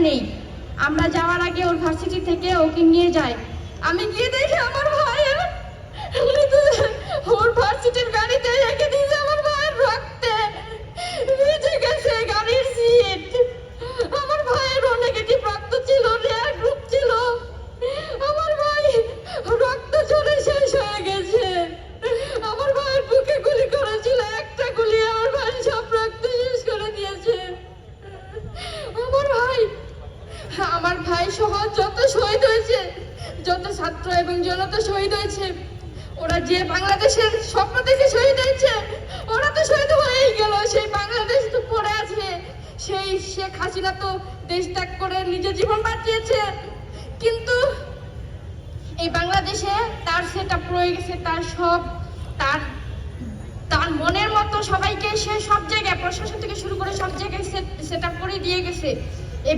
নেই। আমরা যাওয়ার আগে ওর ভার্সিটি থেকে ওকে নিয়ে যায়। আমি গিয়ে দেখি আমার ভাইয়ের ওর ভার্সিটির গাড়িতে রেখে দিয়েছে। আমার ভাইয়ের রক্তে ভিজে গেছে গাড়ির সিট। আমার ভাইয়েরও নেগেটিভ রক্ত ছিল, রেয়ার গ্রুপ ছিল। আমার ভাই রক্ত ঝরে শেষ হয়ে গেছে। আমার ভাইয়ের বুকে গুলি করেছিল, একটা গুলি আমার ভাই সব রক্ত শেষ করে দিয়েছে। আমার ভাই সহ যত শহীদ হয়েছে, যত ছাত্র এবং জনতা শহীদ হয়েছে, ওরা যে বাংলাদেশের স্বপ্ন দেখে শহীদ হয়েছে, ওরা তো শহীদ হয়েই গেল। সেই বাংলাদেশ তো পড়ে আছে। সেই শেখ হাসিনা তো দেশ ত্যাগ করে নিজের জীবন বাঁচিয়েছে, কিন্তু এই বাংলাদেশে তার সেটআপ রয়ে গেছে। তার তার মনের মতো সবাইকে সে সব জায়গায়, প্রশাসন থেকে শুরু করে সব জায়গায় সেটআপ করে দিয়ে গেছে। এই